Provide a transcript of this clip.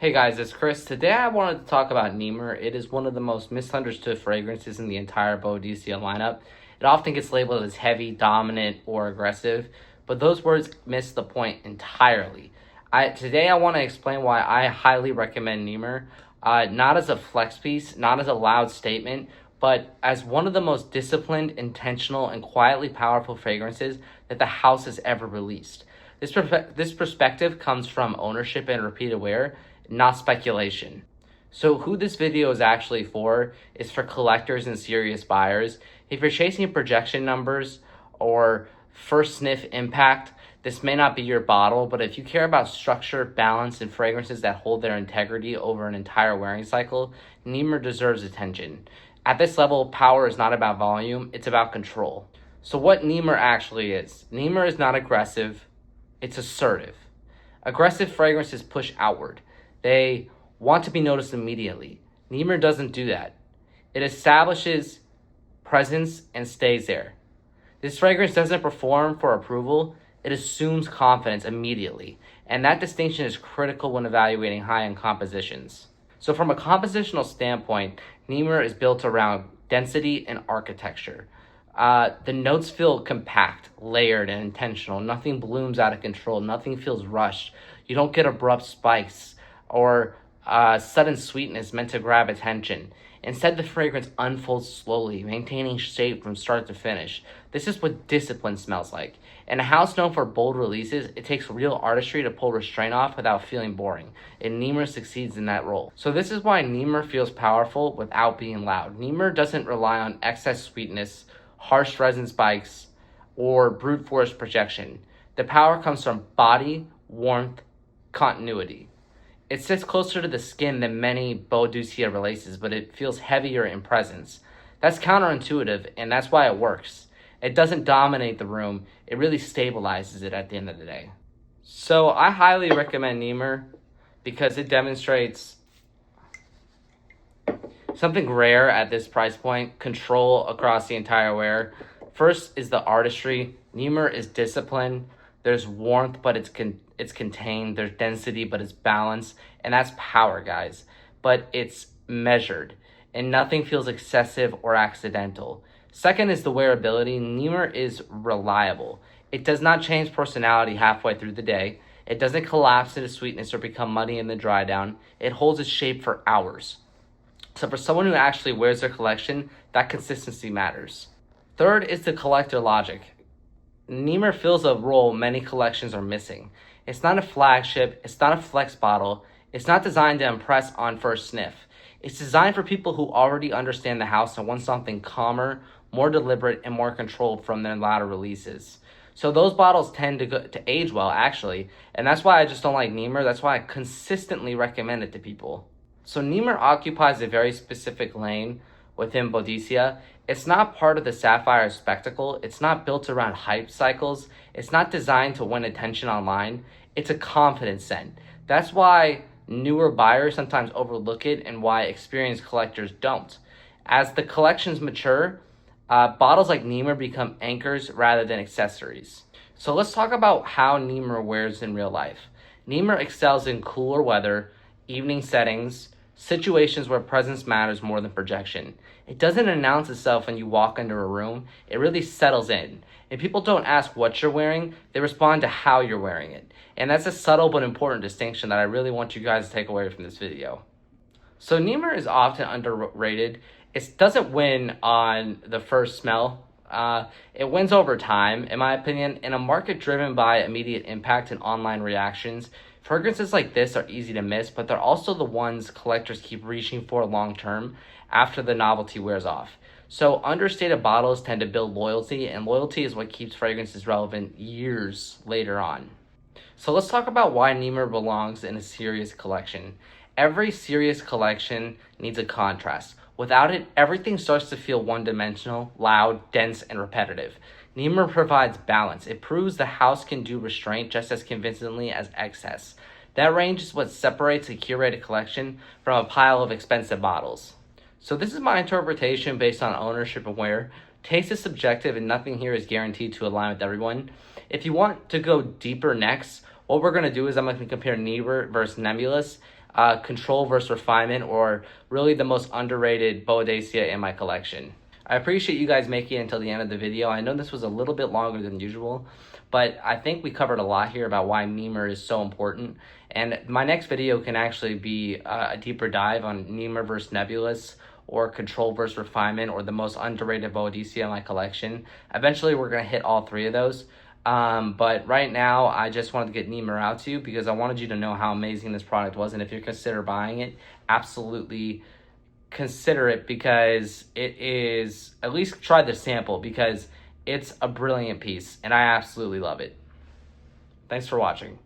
Hey guys, it's Chris. Today I wanted to talk about Nemer. It is one of the most misunderstood fragrances in the entire Boadicea lineup. It often gets labeled as heavy, dominant, or aggressive, but those words miss the point entirely. Today I want to explain why I highly recommend Nemer, not as a flex piece, not as a loud statement, but as one of the most disciplined, intentional, and quietly powerful fragrances that the house has ever released. This perspective comes from ownership and repeated wear, not speculation. So who this video is actually for is for collectors and serious buyers. If you're chasing projection numbers or first sniff impact, this may not be your bottle, but if you care about structure, balance, and fragrances that hold their integrity over an entire wearing cycle, Nemer deserves attention. At this level, power is not about volume, it's about control. So what Nemer actually is. Nemer is not aggressive, it's assertive. Aggressive fragrances push outward. They want to be noticed immediately. Nemer doesn't do that. It establishes presence and stays there. This fragrance doesn't perform for approval, it assumes confidence immediately. And that distinction is critical when evaluating high-end compositions. So from a compositional standpoint, Nemer is built around density and architecture. The notes feel compact, layered, and intentional. Nothing blooms out of control. Nothing feels rushed. You don't get abrupt spikes or sudden sweetness meant to grab attention. Instead, the fragrance unfolds slowly, maintaining shape from start to finish. This is what discipline smells like. In a house known for bold releases, it takes real artistry to pull restraint off without feeling boring, and Nemer succeeds in that role. So this is why Nemer feels powerful without being loud. Nemer doesn't rely on excess sweetness, harsh resin spikes, or brute force projection. The power comes from body, warmth, continuity. It sits closer to the skin than many Boadicea releases, but it feels heavier in presence. That's counterintuitive, and that's why it works. It doesn't dominate the room, it really stabilizes it at the end of the day. So I highly recommend Nemer because it demonstrates something rare at this price point, control across the entire wear. First is the artistry. Nemer is discipline. There's warmth, but it's contained. There's density, but it's balanced. And that's power, guys. But it's measured. And nothing feels excessive or accidental. Second is the wearability. Nemer is reliable. It does not change personality halfway through the day. It doesn't collapse into sweetness or become muddy in the dry down. It holds its shape for hours. So for someone who actually wears their collection, that consistency matters. Third is the collector logic. Nemer fills a role many collections are missing. It's not a flagship, it's not a flex bottle, it's not designed to impress on first sniff. It's designed for people who already understand the house and want something calmer, more deliberate, and more controlled from their latter releases. So those bottles tend to age well, actually, and that's why I just don't like Nemer. That's why I consistently recommend it to people. So Nemer occupies a very specific lane within Boadicea. It's not part of the Sapphire spectacle. It's not built around hype cycles. It's not designed to win attention online. It's a confidence scent. That's why newer buyers sometimes overlook it and why experienced collectors don't. As the collections mature, bottles like Nemer become anchors rather than accessories. So let's talk about how Nemer wears in real life. Nemer excels in cooler weather, evening settings, situations where presence matters more than projection. It doesn't announce itself when you walk into a room. It really settles in. And people don't ask what you're wearing, they respond to how you're wearing it. And that's a subtle but important distinction that I really want you guys to take away from this video. So Nemer is often underrated. It doesn't win on the first smell. It wins over time, in my opinion. In a market driven by immediate impact and online reactions, fragrances like this are easy to miss, but they're also the ones collectors keep reaching for long term after the novelty wears off. So understated bottles tend to build loyalty, and loyalty is what keeps fragrances relevant years later on. So let's talk about why Nemer belongs in a serious collection. Every serious collection needs a contrast. Without it, everything starts to feel one-dimensional, loud, dense, and repetitive. Nemer provides balance. It proves the house can do restraint just as convincingly as excess. That range is what separates a curated collection from a pile of expensive bottles. So this is my interpretation based on ownership and wear. Taste is subjective and nothing here is guaranteed to align with everyone. If you want to go deeper next, what we're going to do is I'm going to compare Nemer versus Nebulous. control versus refinement, or really the most underrated Boadicea in my collection. I appreciate you guys making it until the end of the video. I know this was a little bit longer than usual, but I think we covered a lot here about why Nemer is so important. And my next video can actually be a deeper dive on Nemer versus Nebulous, or control versus refinement, or the most underrated Boadicea in my collection. Eventually, we're going to hit all three of those. But right now, I just wanted to get Nemer out to you because I wanted you to know how amazing this product was. And if you consider buying it, absolutely consider it, because it is, at least try the sample, because it's a brilliant piece and I absolutely love it. Thanks for watching.